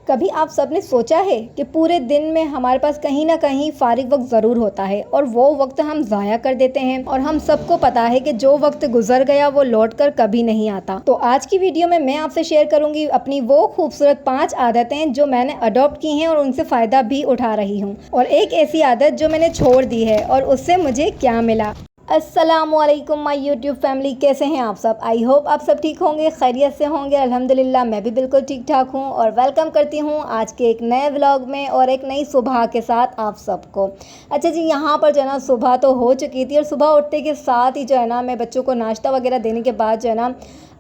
कभी आप सबने सोचा है कि पूरे दिन में हमारे पास कहीं ना कहीं फारिग वक्त ज़रूर होता है और वो वक्त हम ज़ाया कर देते हैं और हम सबको पता है कि जो वक्त गुजर गया वो लौट कर कभी नहीं आता। तो आज की वीडियो में मैं आपसे शेयर करूंगी अपनी वो खूबसूरत 5 आदतें जो मैंने अडॉप्ट की हैं और उनसे फ़ायदा भी उठा रही हूँ, और एक ऐसी आदत जो मैंने छोड़ दी है और उससे मुझे क्या मिला। अस्सलामुअलैकुम माय यूट्यूब फैमिली, कैसे हैं आप सब। आई होप आप सब ठीक होंगे, खैरियत से होंगे। अल्हम्दुलिल्लाह मैं भी बिल्कुल ठीक ठाक हूँ और वेलकम करती हूँ आज के एक नए व्लॉग में और एक नई सुबह के साथ आप सबको। अच्छा जी, यहाँ पर जो है ना सुबह तो हो चुकी थी और सुबह उठते के साथ ही जो है ना मैं बच्चों को नाश्ता वगैरह देने के बाद जो है ना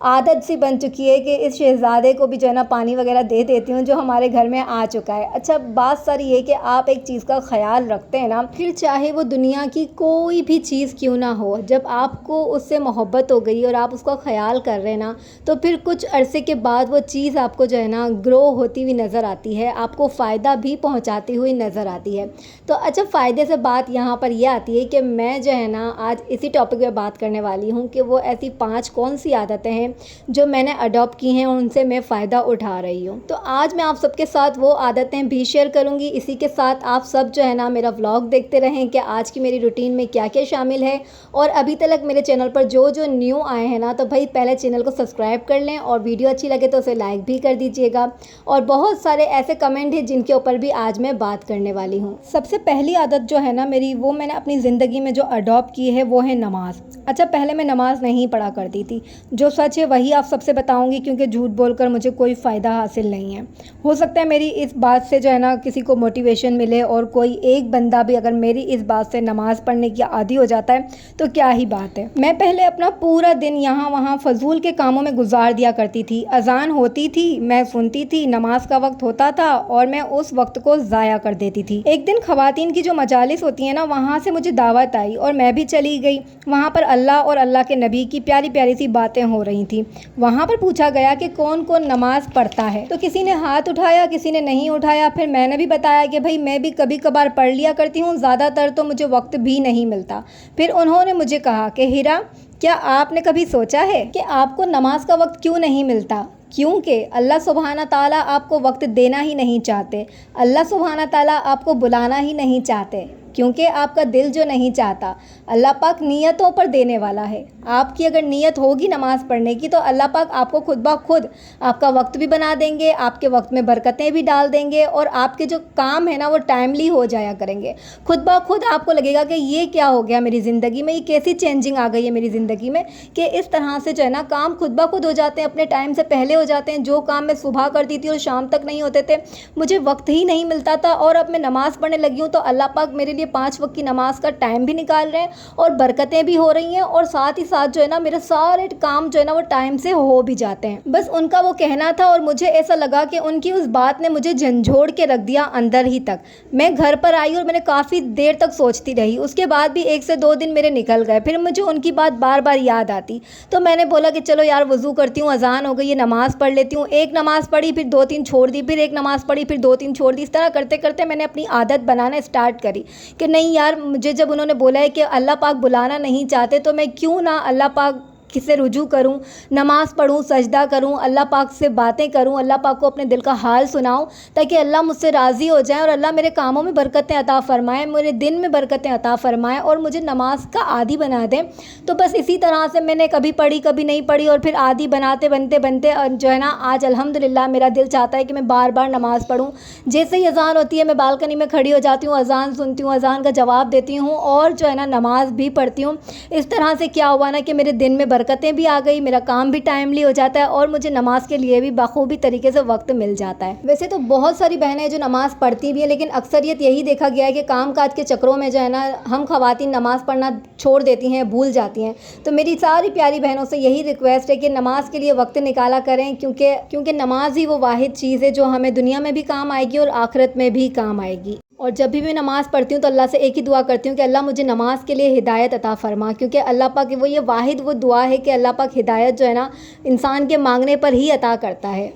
आदत सी बन चुकी है कि इस शहज़ादे को भी जो है ना पानी वगैरह दे देती हूँ जो हमारे घर में आ चुका है। अच्छा, बात सारी ये कि आप एक चीज़ का ख्याल रखते हैं ना, फिर चाहे वो दुनिया की कोई भी चीज़ क्यों ना हो, जब आपको उससे मोहब्बत हो गई और आप उसका ख्याल कर रहे हैं ना, तो फिर कुछ अरसे के बाद वो चीज़ आपको जो है ना ग्रो होती हुई नज़र आती है, आपको फ़ायदा भी पहुँचाती हुई नज़र आती है। तो अच्छा, फ़ायदे से बात यहाँ पर यह आती है कि मैं जो है ना आज इसी टॉपिक पर बात करने वाली हूँ कि वो ऐसी 5 कौन सी आदतें हैं जो मैंने अडॉप्ट की हैं और उनसे मैं फ़ायदा उठा रही हूँ। तो आज मैं आप सबके साथ वो आदतें भी शेयर करूँगी। इसी के साथ आप सब जो है ना मेरा व्लॉग देखते रहें कि आज की मेरी रूटीन में क्या क्या शामिल है। और अभी तक मेरे चैनल पर जो जो न्यू आए हैं ना, तो भाई पहले चैनल को सब्सक्राइब कर लें और वीडियो अच्छी लगे तो उसे लाइक भी कर दीजिएगा। और बहुत सारे ऐसे कमेंट हैं जिनके ऊपर भी आज मैं बात करने वाली हूँ। सबसे पहली आदत जो है ना मेरी, वो मैंने अपनी ज़िंदगी में जो अडॉप्ट की है वो है नमाज़। अच्छा, पहले मैं नमाज़ नहीं पढ़ा करती थी, जो सच है वही आप सबसे बताऊंगी, क्योंकि झूठ बोलकर मुझे कोई फ़ायदा हासिल नहीं है। हो सकता है मेरी इस बात से जो है ना किसी को मोटिवेशन मिले और कोई एक बंदा भी अगर मेरी इस बात से नमाज़ पढ़ने की आदी हो जाता है तो क्या ही बात है। मैं पहले अपना पूरा दिन यहाँ वहाँ फजूल के कामों में गुजार दिया करती थी। अजान होती थी, मैं सुनती थी, नमाज का वक्त होता था और मैं उस वक्त को ज़ाया कर देती थी। एक दिन ख़वातीन की जो मजालिस होती है ना, वहाँ से मुझे दावत आई और मैं भी चली गई। वहाँ पर अल्लाह और अल्लाह के नबी की प्यारी प्यारी सी बातें हो रही थी। वहाँ पर पूछा गया कि कौन कौन नमाज़ पढ़ता है, तो किसी ने हाथ उठाया, किसी ने नहीं उठाया। फिर मैंने भी बताया कि भाई मैं भी कभी कभार पढ़ लिया करती हूँ, ज़्यादातर तो मुझे वक्त भी नहीं मिलता। फिर उन्होंने मुझे कहा कि हिरा, क्या आपने कभी सोचा है कि आपको नमाज का वक्त क्यों नहीं मिलता? क्योंकि अल्लाह सुब्हाना ताला आपको वक्त देना ही नहीं चाहते, अल्लाह सुब्हाना ताला आपको बुलाना ही नहीं चाहते, क्योंकि आपका दिल जो नहीं चाहता। अल्लाह पाक नियतों पर देने वाला है। आपकी अगर नियत होगी नमाज़ पढ़ने की तो अल्लाह पाक आपको खुद ब खुद आपका वक्त भी बना देंगे, आपके वक्त में बरकतें भी डाल देंगे और आपके जो काम है ना वो टाइमली हो जाया करेंगे। खुद ब खुद आपको लगेगा कि ये क्या हो गया मेरी ज़िंदगी में, ये कैसी चेंजिंग आ गई है मेरी ज़िंदगी में कि इस तरह से जो है ना काम खुद ब खुद हो जाते हैं, अपने टाइम से पहले हो जाते हैं। जो काम मैं सुबह करती थी और शाम तक नहीं होते थे, मुझे वक्त ही नहीं मिलता था, और अब मैं नमाज़ पढ़ने लगी हूँ तो अल्लाह पाक मेरे लिए 5 वक्त की नमाज का टाइम भी निकाल रहे हैं और बरकतें भी हो रही हैं, और साथ ही साथ जो है ना मेरे सारे काम जो है ना वो टाइम से हो भी जाते हैं। बस उनका वो कहना था और मुझे ऐसा लगा कि उनकी उस बात ने मुझे झंझोड़ के रख दिया अंदर ही तक। मैं घर पर आई और मैंने काफ़ी देर तक सोचती रही। उसके बाद भी 1 से 2 दिन मेरे निकल गए। फिर मुझे उनकी बात बार बार याद आती, तो मैंने बोला कि चलो यार वज़ू करती हूँ, अजान हो गई है, नमाज़ पढ़ लेती हूँ। एक नमाज़ पढ़ी, फिर 2-3 छोड़ दी, फिर एक नमाज़ पढ़ी, फिर 2-3 छोड़ दी। इस तरह करते करते मैंने अपनी आदत बनाना स्टार्ट करी कि नहीं यार, मुझे जब उन्होंने बोला है कि अल्लाह पाक बुलाना नहीं चाहते तो मैं क्यों ना अल्लाह पाक किसे रुजू करूं, नमाज़ पढ़ूं, सजदा करूं, अल्लाह पाक से बातें करूं, अल्लाह पाक को अपने दिल का हाल सुनाऊं, ताकि अल्लाह मुझसे राज़ी हो जाए और अल्लाह मेरे कामों में बरकतें अता फ़रमाए, मेरे दिन में बरकतें अता फ़रमाए और मुझे नमाज का आदी बना दें। तो बस इसी तरह से मैंने कभी पढ़ी कभी नहीं पढ़ी और फिर आदी बनाते बनते बनते जो है ना आज अल्हम्दुलिल्लाह मेरा दिल चाहता है कि मैं बार बार नमाज़ पढ़ूँ। जैसे ही अजान होती है मैं बालकनी में खड़ी हो जाती हूँ, अजान सुनती हूँ, अजान का जवाब देती हूँ और जो है ना नमाज भी पढ़ती हूँ। इस तरह से क्या हुआ ना कि मेरे दिन में बरकतें भी आ गई, मेरा काम भी टाइमली हो जाता है और मुझे नमाज के लिए भी बखूबी तरीके से वक्त मिल जाता है। वैसे तो बहुत सारी बहनें जो नमाज़ पढ़ती भी है, लेकिन अक्सरियत यही देखा गया है कि काम काज के चक्रों में जो है ना हम ख़वातीन नमाज़ पढ़ना छोड़ देती हैं, भूल जाती हैं। तो मेरी सारी प्यारी बहनों से यही रिक्वेस्ट है कि नमाज के लिए वक्त निकाला करें, क्योंकि नमाज ही वो वाहिद चीज़ है जो हमें दुनिया में भी काम आएगी और आखिरत में भी काम आएगी। और जब भी मैं नमाज़ पढ़ती हूँ तो अल्लाह से एक ही दुआ करती हूँ कि अल्लाह मुझे नमाज के लिए हिदायत अता फ़रमा, क्योंकि अल्लाह पाक वो ये वाहिद वो दुआ है कि अल्लाह पाक हिदायत जो है ना इंसान के मांगने पर ही अता करता है।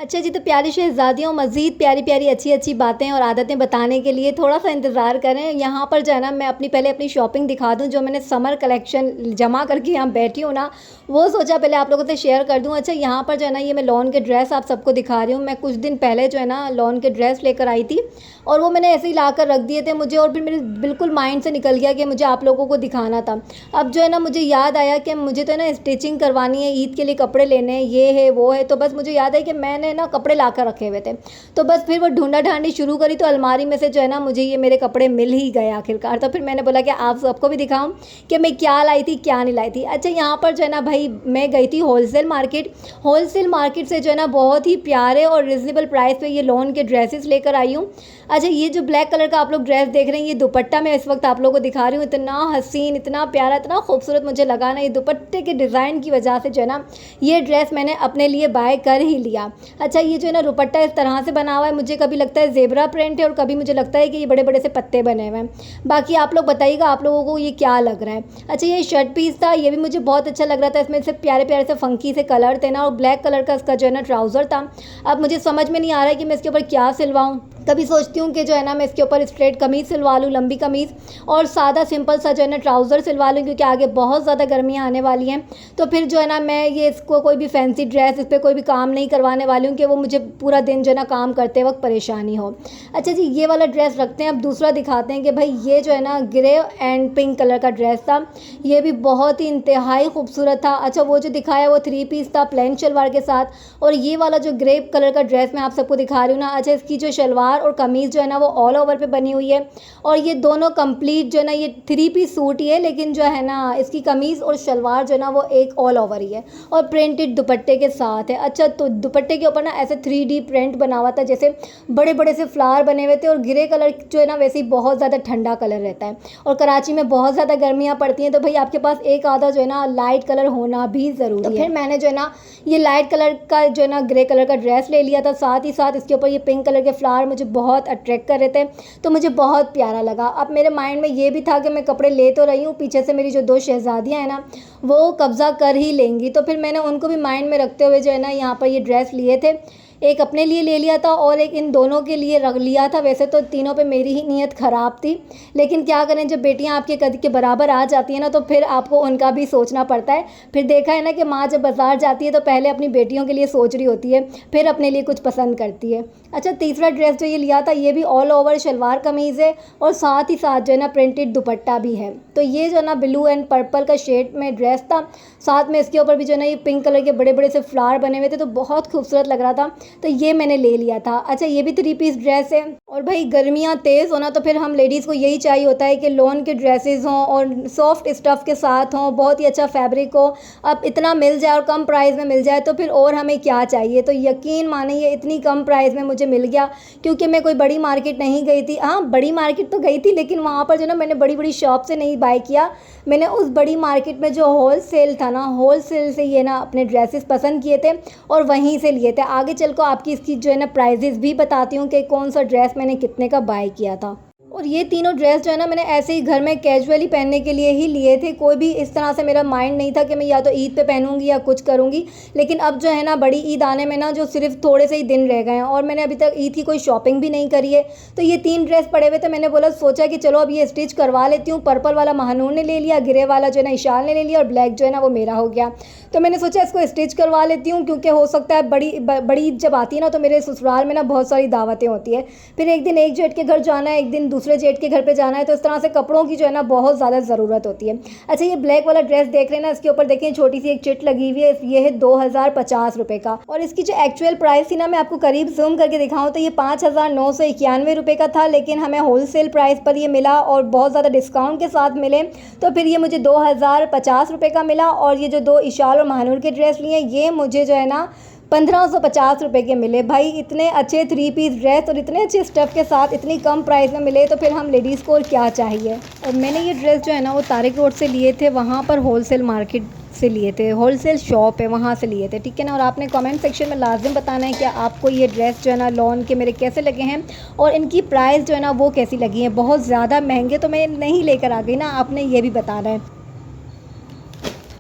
अच्छा जी, तो प्यारी शहज़ादियों, मज़ीद प्यारी प्यारी अच्छी अच्छी बातें और आदतें बताने के लिए थोड़ा सा इंतज़ार करें। यहाँ पर जो है ना, मैं पहले अपनी शॉपिंग दिखा दूँ, जो मैंने समर कलेक्शन जमा करके यहाँ बैठी हूँ ना, वो सोचा पहले आप लोगों से शेयर कर दूँ। अच्छा, यहाँ पर जो है ना, ये मैं लॉन के ड्रेस आप सबको दिखा रही हूँ। मैं कुछ दिन पहले जो है ना लॉन के ड्रेस लेकर आई थी, और वो मैंने ऐसे ही ला कर रख दिए थे मुझे, और फिर मेरे बिल्कुल माइंड से निकल गया कि मुझे आप लोगों को दिखाना था। अब जो है ना, मुझे याद आया कि मुझे तो है ना स्टिचिंग करवानी है, ईद के लिए कपड़े लेने हैं, ये है वो है, तो बस मुझे याद है कि मैंने ना कपड़े ला कर रखे हुए थे। तो बस फिर वो ढूंढा ढांडी शुरू करी, तो अलमारी में से जो है ना मुझे ये मेरे कपड़े मिल ही गए आखिरकार। तो फिर मैंने बोला कि आप सबको भी दिखाऊं कि मैं क्या लाई थी क्या नहीं लाई थी। अच्छा, यहाँ पर जो है ना भाई, मैं गई थी होलसेल मार्केट। होलसेल मार्केट से जो है ना बहुत ही प्यारे और रिजनेबल प्राइस पे ये लॉन के ड्रेसेस लेकर आई हूँ। अच्छा, ये जो ब्लैक कलर का आप लोग ड्रेस देख रहे हैं, ये दुपट्टा मैं इस वक्त आप लोगों को दिखा रही हूँ। इतना हसीन, इतना प्यारा, इतना खूबसूरत मुझे लगा ना, ये दुपट्टे के डिज़ाइन की वजह से जो है ना ये ड्रेस मैंने अपने लिए बाय कर ही लिया। अच्छा, ये जो है ना दुपट्टा इस तरह से बना हुआ है, मुझे कभी लगता है ज़ेब्रा प्रिंट है और कभी मुझे लगता है कि ये बड़े बड़े से पत्ते बने हुए हैं। बाकी आप लोग बताइएगा आप लोगों को ये क्या लग रहा है। अच्छा, ये शर्ट पीस था, ये भी मुझे बहुत अच्छा लग रहा था। इसमें से प्यारे प्यारे से फंकी से कलर थे ना, और ब्लैक कलर का इसका जो है ना ट्राउज़र था। अब मुझे समझ में नहीं आ रहा है कि मैं इसके ऊपर क्या सिलवाऊँ। कभी सोचती हूँ कि जो है ना मैं इसके ऊपर स्ट्रेट कमीज़ सिलवा लूँ, लंबी कमीज़, और सादा सिंपल सा जो है ना ट्राउज़र सिलवा लूँ, क्योंकि आगे बहुत ज़्यादा गर्मियाँ आने वाली हैं। तो फिर जो है ना मैं ये इसको कोई भी फैंसी ड्रेस, इस पर कोई भी काम नहीं करवाने वाली हूँ कि वो मुझे पूरा दिन जो है ना काम करते वक्त परेशानी हो। अच्छा जी, ये वाला ड्रेस रखते हैं। अब दूसरा दिखाते हैं कि भाई ये जो है ना ग्रे एंड पिंक कलर का ड्रेस था, ये भी बहुत ही इंतहाई खूबसूरत था। अच्छा, वो जो दिखाया वो 3 पीस था प्लेन शलवार के साथ, और ये वाला जो ग्रे कलर का ड्रेस मैं आप सबको दिखा रही हूँ ना, अच्छा इसकी जो शलवार और कमीज़ जो है ना वो ऑल ओवर पे बनी हुई है, और ये दोनों कंप्लीट जो है ना ये 3 पीस सूट ही है, लेकिन जो है ना इसकी कमीज़ और शलवार जो है ना वो एक ऑल ओवर ही है, और प्रिंटेड दुपट्टे के साथ है। अच्छा, तो दुपट्टे के ऊपर ना ऐसे 3D प्रिंट बना हुआ था, जैसे बड़े बड़े से फ्लावर बने हुए थे, और ग्रे कलर जो है ना वैसे ही बहुत ज़्यादा ठंडा कलर रहता है, और कराची में बहुत ज़्यादा गर्मियाँ पड़ती हैं, तो भाई आपके पास एक आधा जो है ना लाइट कलर होना भी ज़रूरी है। तो फिर मैंने जो है ना ये लाइट कलर का जो है ना ग्रे कलर का ड्रेस ले लिया था, साथ ही साथ इसके ऊपर ये पिंक कलर के फ्लावर मुझे बहुत अट्रैक्ट कर रहे थे, तो मुझे बहुत प्यारा लगा। अब मेरे माइंड में ये भी था कि मैं कपड़े ले तो रही हूँ, पीछे से मेरी जो 2 शहज़ादियाँ हैं ना वो कब्ज़ा कर ही लेंगी, तो फिर मैंने उनको भी माइंड में रखते हुए जो है ना यहाँ पर ये ड्रेस लिए थे। एक अपने लिए ले लिया था और एक इन दोनों के लिए रख लिया था। वैसे तो तीनों पे मेरी ही नीयत ख़राब थी, लेकिन क्या करें, जब बेटियां आपके कद के बराबर आ जाती हैं ना, तो फिर आपको उनका भी सोचना पड़ता है। फिर देखा है ना कि माँ जब बाज़ार जाती है तो पहले अपनी बेटियों के लिए सोच रही होती है, फिर अपने लिए कुछ पसंद करती है। अच्छा, तीसरा ड्रेस जो ये लिया था, ये भी ऑल ओवर शलवार कमीज़ है, और साथ ही साथ जो है ना प्रिंटेड दुपट्टा भी है। तो ये जो है ना ब्लू एंड पर्पल का शेड में ड्रेस था, साथ में इसके ऊपर भी जो है ना ये पिंक कलर के बड़े बड़े से फ्लावर बने हुए थे, तो बहुत खूबसूरत लग रहा था, तो ये मैंने ले लिया था। अच्छा, ये भी 3 पीस ड्रेस है, और भाई गर्मियाँ तेज़ होना, तो फिर हम लेडीज़ को यही चाहिए होता है कि लॉन के ड्रेसेस हों और सॉफ्ट स्टफ़ के साथ हों, बहुत ही अच्छा फैब्रिक हो। अब इतना मिल जाए और कम प्राइस में मिल जाए तो फिर और हमें क्या चाहिए। तो यकीन मानिए इतनी कम प्राइस में मुझे मिल गया, क्योंकि मैं कोई बड़ी मार्केट नहीं गई थी। हाँ, बड़ी मार्केट तो गई थी, लेकिन वहाँ पर जो ना मैंने बड़ी बड़ी शॉप से नहीं बाय किया, मैंने उस बड़ी मार्केट में जो होल सेल था ना, होल सेल से ये ना अपने ड्रेसेस पसंद किए थे और वहीं से लिए थे। आगे चल को आपकी इसकी जो है ना प्राइजेस भी बताती हूँ कि कौन सा ड्रेस मैंने कितने का बाय किया था। और ये तीनों ड्रेस जो है ना मैंने ऐसे ही घर में कैजुअली पहनने के लिए ही लिए थे। कोई भी इस तरह से मेरा माइंड नहीं था कि मैं या तो ईद पे पहनूंगी या कुछ करूंगी। लेकिन अब जो है ना बड़ी ईद आने में ना जो सिर्फ थोड़े से ही दिन रह गए हैं और मैंने अभी तक ईद की कोई शॉपिंग भी नहीं करी है, तो ये 3 ड्रेस पड़े हुए थे। मैंने बोला सोचा कि चलो अब ये स्टिच करवा लेती हूँ। पर्पल वाला महानूर ने ले लिया, ग्रे वाला जो है ना इशाल ने ले लिया, और ब्लैक जो है ना वो मेरा हो गया। तो मैंने सोचा इसको स्टिच करवा लेती हूँ, क्योंकि हो सकता है बड़ी ईद जब आती है ना तो मेरे ससुराल में ना बहुत सारी दावतें होती है। फिर एक दिन एक जेठ के घर जाना है, एक दिन दूसरे जेठ के घर पे जाना है, तो इस तरह से कपड़ों की जो है ना बहुत ज़्यादा ज़रूरत होती है। अच्छा, ये ब्लैक वाला ड्रेस देख रहे हैं ना, इसके ऊपर देखिए छोटी सी एक चिट लगी हुई है। ये है 2050 रुपये का, और इसकी जो एक्चुअल प्राइस थी ना मैं आपको करीब जूम करके दिखाऊँ तो ये 5991 रुपये का था, लेकिन हमें होलसेल प्राइस पर ये मिला और बहुत ज़्यादा डिस्काउंट के साथ मिले, तो फिर ये मुझे 2050 रुपये का मिला। और ये जो 2 इशाल और महानूर के ड्रेस लिए ये मुझे जो है ना 1550 रुपये के मिले। भाई इतने अच्छे 3 पीस ड्रेस और इतने अच्छे स्टफ़ के साथ इतनी कम प्राइस में मिले, तो फिर हम लेडीज़ को और क्या चाहिए। और मैंने ये ड्रेस जो है ना वो तारिक रोड से लिए थे, वहाँ पर होलसेल मार्केट से लिए थे, होलसेल शॉप है वहाँ से लिए थे, ठीक है ना। और आपने कमेंट सेक्शन में लाजिम बताना है कि आपको ये ड्रेस जो है ना लॉन के मेरे कैसे लगे हैं और इनकी प्राइस जो है ना वो कैसी लगी है। बहुत ज़्यादा महंगे तो मैं नहीं लेकर आ गई ना, आपने ये भी बताना है।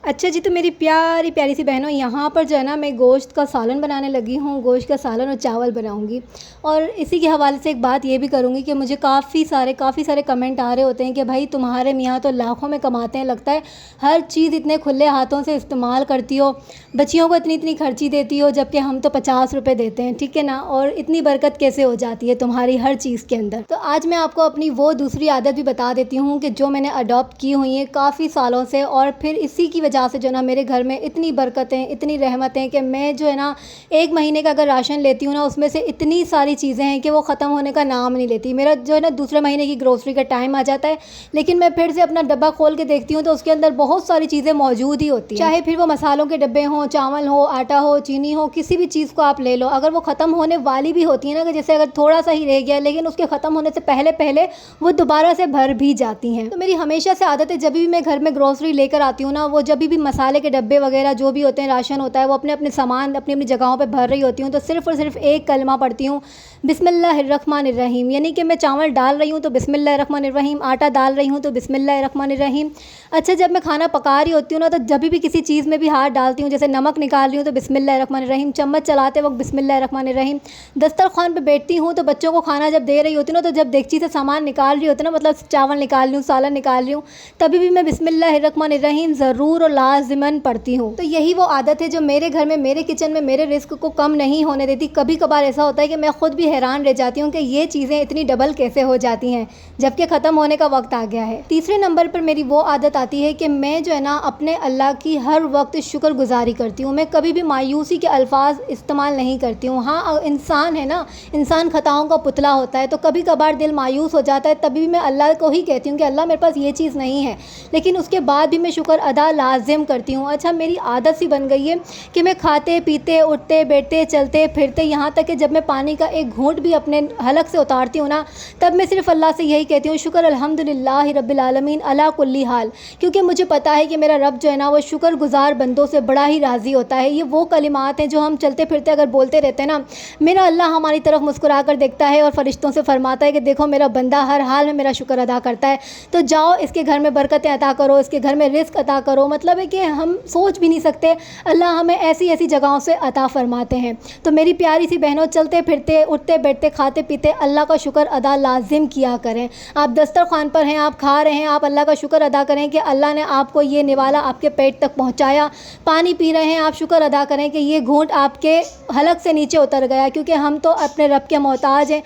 अच्छा जी, तो मेरी प्यारी प्यारी सी बहनों, यहाँ पर जो है ना मैं गोश्त का सालन बनाने लगी हूँ। गोश्त का सालन और चावल बनाऊँगी। और इसी के हवाले से एक बात ये भी करूँगी कि मुझे काफ़ी सारे कमेंट आ रहे होते हैं कि भाई तुम्हारे मियाँ तो लाखों में कमाते हैं, लगता है हर चीज़ इतने खुले हाथों से इस्तेमाल करती हो, बच्चियों को इतनी खर्ची देती हो, जबकि हम तो 50 रुपये देते हैं, ठीक है ना। और इतनी बरकत कैसे हो जाती है तुम्हारी हर चीज़ के अंदर। तो आज मैं आपको अपनी वो दूसरी आदत भी बता देती हूँ कि जो मैंने अडॉप्ट की हुई है काफ़ी सालों से, और फिर इसी की वजह से जो ना मेरे घर में इतनी बरकतें, इतनी रहमतें कि मैं जो है ना 1 महीने का अगर राशन लेती हूँ ना, उसमें से इतनी सारी चीज़ें हैं कि वो ख़त्म होने का नाम नहीं लेती। मेरा जो है ना दूसरे महीने की ग्रोसरी का टाइम आ जाता है, लेकिन मैं फिर से अपना डब्बा खोल के देखती हूँ तो उसके अंदर बहुत सारी चीज़ें मौजूद ही होती हैं। चाहे फिर वो मसालों के डब्बे हों, चावल हो, आटा हो, चीनी हो, किसी भी चीज़ को आप ले लो, अगर वो ख़त्म होने वाली भी होती है ना, कि जैसे अगर थोड़ा सा ही रह गया, लेकिन उसके ख़त्म होने से पहले वो दोबारा से भर भी जाती हैं। तो मेरी हमेशा से आदत है, जब भी मैं घर में ग्रोसरी लेकर आती हूँ ना, वो जब भी मसाले के डब्बे वगैरह जो भी होते हैं, राशन होता है, वो अपने अपने सामान अपनी जगहों पे भर रही होती हूँ, तो सिर्फ़ और सिर्फ एक कलमा पढ़ती हूँ, बिस्मिल्लाहिर्रहमानिर्रहीम। यानी कि मैं चावल डाल रही हूँ तो बिस्मिल्लाहिर्रहमानिर्रहीम, आटा डाल रही हूँ तो बिस्मिल्लाहिर्रहमानिर्रहीम। अच्छा, जब मैं खाना पका रही होती हूँ ना, तो जब भी किसी चीज़ में भी हाथ डालती हूँ, जैसे नमक निकाल रही हूँ तो बिस्मिल्लाहिर्रहमानिर्रहीम, चम्मच चलाते वक्त बिस्मिल्लाहिर्रहमानिर्रहीम, दस्तरखान पे बैठती हूँ तो बच्चों को खाना जब दे रही होती हूँ ना, तो जब देगची से सामान निकाल रही होती है ना, मतलब चावल निकाल रही हूँ, सालन निकाल रही हूँ, तभी भी मैं बिस्मिल्लाहिर्रहमानिर्रहीम ज़रूर और लाज़िमन पढ़ती हूँ। तो यही वो आदत है जो मेरे घर में, मेरे किचन में मेरे रिस्क को कम नहीं होने देती। कभी कभार ऐसा होता है कि मैं खुद भी हैरान रह जाती हूँ कि ये चीज़ें इतनी डबल कैसे हो जाती हैं, जबकि ख़त्म होने का वक्त आ गया है। तीसरे नंबर पर मेरी वो आदत आती है कि मैं जो है ना अपने अल्लाह की हर वक्त शुक्रगुजारी करती हूँ। मैं कभी भी मायूसी के अल्फाज इस्तेमाल नहीं करती हूँ। हाँ, इंसान है ना, इंसान खताओं का पुतला होता है, तो कभी कभार दिल मायूस हो जाता है, तभी भी मैं अल्लाह को ही कहती हूँ कि अल्लाह मेरे पास ये चीज़ नहीं है, लेकिन उसके बाद भी मैं शुक्र अदा लाजिम करती हूँ। अच्छा, मेरी आदत सी बन गई है कि मैं खाते पीते, उठते बैठते, चलते फिरते, यहाँ तक कि जब मैं पानी का एक घूंट भी अपने हलक से उतारती हूँ ना, तब मैं सिर्फ अल्लाह से यही कहती हूँ, शुक्र अल्हम्दुलिल्लाह रब्बिल आलमीन अला कुल्ली हाल। क्योंकि मुझे पता है कि मेरा रब जो है ना, वो शुक्रगुजार बंदों से बड़ा ही राज़ी होता है। ये वो कलिमात हैं जो हम चलते फिरते अगर बोलते रहते हैं ना, मेरा अल्लाह हमारी तरफ मुस्कुरा कर देखता है और फरिश्तों से फरमाता है कि देखो मेरा बंदा हर हाल में मेरा शुक्र अदा करता है, तो जाओ इसके घर में बरकतें अता करो, इसके घर में रिस्क अता करो। मतलब है कि हम सोच भी नहीं सकते, अल्लाह हमें ऐसी ऐसी जगहों से अता फरमाते हैं। तो मेरी प्यारी सी बहनों, चलते फिरते, उठते बैठते, खाते पीते अल्लाह का शुक्र अदा लाजिम किया करें। आप दस्तरखान पर हैं, आप खा रहे हैं, आप अल्लाह का शुक्र अदा करें कि अल्लाह ने आपको ये निवाला आपके पेट तक पहुँचाया। पानी पी रहे हैं, आप शुक्र अदा करें कि ये घूंट आपके हलक से नीचे उतर गया, क्योंकि हम तो अपने रब के मोहताज हैं।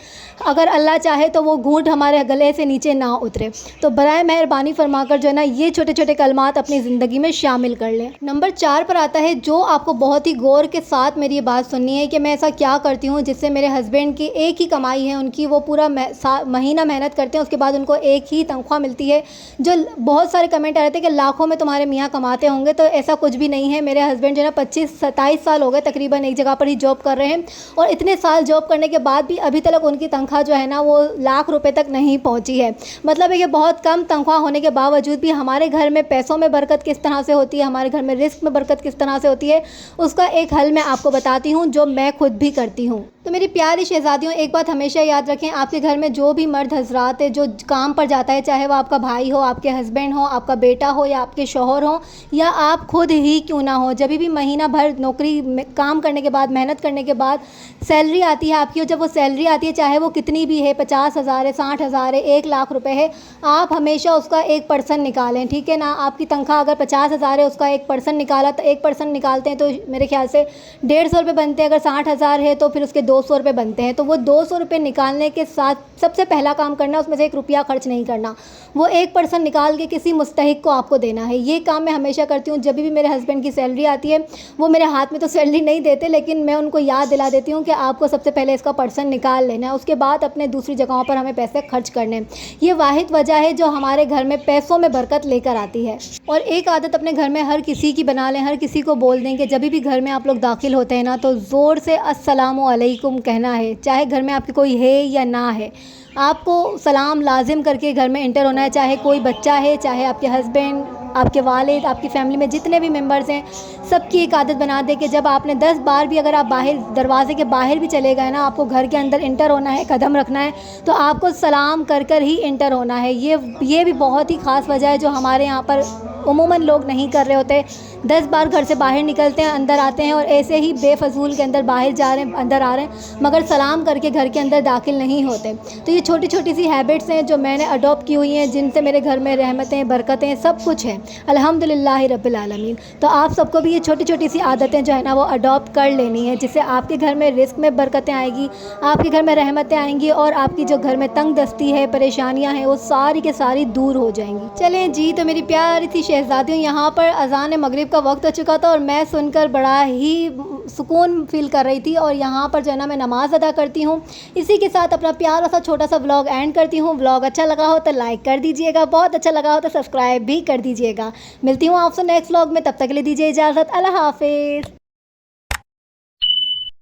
अगर अल्लाह चाहे तो वो घूंट हमारे गले से नीचे ना उतरे। तो बराए मेहरबानी फरमाकर जो है ना, ये छोटे छोटे कलमात अपनी ज़िंदगी में शामिल कर लें। नंबर 4 पर आता है, जो आपको बहुत ही गौर के साथ मेरी ये बात सुननी है कि मैं ऐसा क्या करती हूँ जिससे मेरे हस्बैंड की एक ही कमाई है, उनकी वो पूरा महीना मेहनत करते हैं, उसके बाद उनको एक ही तनख्वाह मिलती है। जो बहुत सारे कमेंट आ रहे थे कि लाखों में तुम्हारे मियाँ कमाते होंगे, तो ऐसा कुछ भी नहीं है। मेरे हस्बैंड जो है ना 25-27 साल हो गए तकरीबन एक जगह पर ही जॉब कर रहे हैं, और इतने साल जॉब करने के बाद भी अभी तक उनकी तनख्वाह जो है ना, वो लाख रुपए तक नहीं पहुंची है। मतलब है कि बहुत कम तनख्वाह होने के बावजूद भी हमारे घर में पैसों में बरकत किस तरह से होती है, हमारे घर में रिस्क में बरकत किस तरह से होती है, उसका एक हल मैं आपको बताती हूँ, जो मैं खुद भी करती हूँ। तो मेरी प्यारी शहजादियों, एक बात हमेशा याद रखें, आपके घर में जो भी मर्द हजरात है जो काम पर जाता है, चाहे वो आपका भाई हो, आपके हस्बैंड हो, आपका बेटा हो, या आपके शौहर हो, या आप खुद ही क्यों ना हो, जब भी महीना भर नौकरी में काम करने के बाद, मेहनत करने के बाद सैलरी आती है आपकी, और जब वो सैलरी आती है, चाहे वो कितनी भी है, 50,000 है, 60,000 है, 1 लाख रुपए है, आप हमेशा उसका 1% निकालें, ठीक है ना। आपकी तनख्वाह अगर 50,000 है, उसका 1% निकाला, तो 1% निकालते हैं तो मेरे ख्याल से 150 रुपये बनते हैं। अगर 60,000 है तो फिर उसके 200 रुपये बनते हैं। तो वो 200 रुपये निकालने के साथ सबसे पहला काम करना, उसमें से 1 रुपया खर्च नहीं करना, वो 1% निकाल के किसी मुस्तहिक को आपको देना है। ये काम मैं हमेशा करती हूँ। जब भी मेरे हस्बैंड की सैलरी आती है, वो मेरे हाथ में तो सैलरी नहीं देते, लेकिन मैं उनको याद दिला देती हूँ कि आपको सबसे पहले इसका % निकाल लेना है, उसके बाद अपने दूसरी जगहों पर हमें पैसे खर्च करने। ये वाहिद वजह है जो हमारे घर में पैसों में बरकत लेकर आती है। और एक आदत अपने घर में हर किसी की बना लें, हर किसी को बोल दें कि जब भी घर में आप लोग दाखिल होते हैं ना, तो ज़ोर से अस्सलामु अलैकुम कहना है, चाहे घर में आपके कोई है या ना है, आपको सलाम लाजिम करके घर में एंटर होना है। चाहे कोई बच्चा है, चाहे आपके हस्बैंड, आपके वालिद, आपकी फ़ैमिली में जितने भी मेंबर्स हैं, सबकी एक आदत बना दे कि जब आपने 10 बार भी अगर आप बाहर दरवाजे के बाहर भी चले गए ना, आपको घर के अंदर इंटर होना है, कदम रखना है, तो आपको सलाम कर कर ही इंटर होना है। ये भी बहुत ही ख़ास वजह है जो हमारे यहाँ पर उमूमन लोग नहीं कर रहे होते। 10 बार घर से बाहर निकलते हैं, अंदर आते हैं और ऐसे ही बेफजूल के अंदर बाहर जा रहे हैं, अंदर आ रहे हैं, मगर सलाम करके घर के अंदर दाखिल नहीं होते। तो ये छोटी छोटी सी हैबिट्स हैं जो मैंने अडॉप्ट की हुई हैं, जिनसे मेरे घर में रहमतें, बरकतें, सब कुछ है अल्हम्दुलिल्लाह रब्बिल आलमीन। तो आप सबको भी ये छोटी छोटी सी आदतें जो है ना वो अडॉप्ट कर लेनी है, जिससे आपके घर में रिस्क में बरकतें आएगी, आपके घर में रहमतें आएंगी और आपकी जो घर में तंग दस्ती है, परेशानियां हैं, वो सारी के सारी दूर हो जाएंगी। चलें जी, तो मेरी प्यारी सी शहज़ादियों, यहाँ पर अज़ान मगरिब का वक्त हो चुका था और मैं सुनकर बड़ा ही सुकून फ़ील कर रही थी और यहाँ पर जो है ना मैं नमाज़ अदा करती हूँ। इसी के साथ अपना प्यारा सा छोटा सा व्लॉग एंड करती हूँ। व्लॉग अच्छा लगा हो तो लाइक कर दीजिएगा, बहुत अच्छा लगा हो तो सब्सक्राइब भी कर दीजिएगा। मिलती हूँ आपसे नेक्स्ट व्लॉग में, तब तक के लिए दीजिए इजाज़त। अल्लाह हाफ़िज़।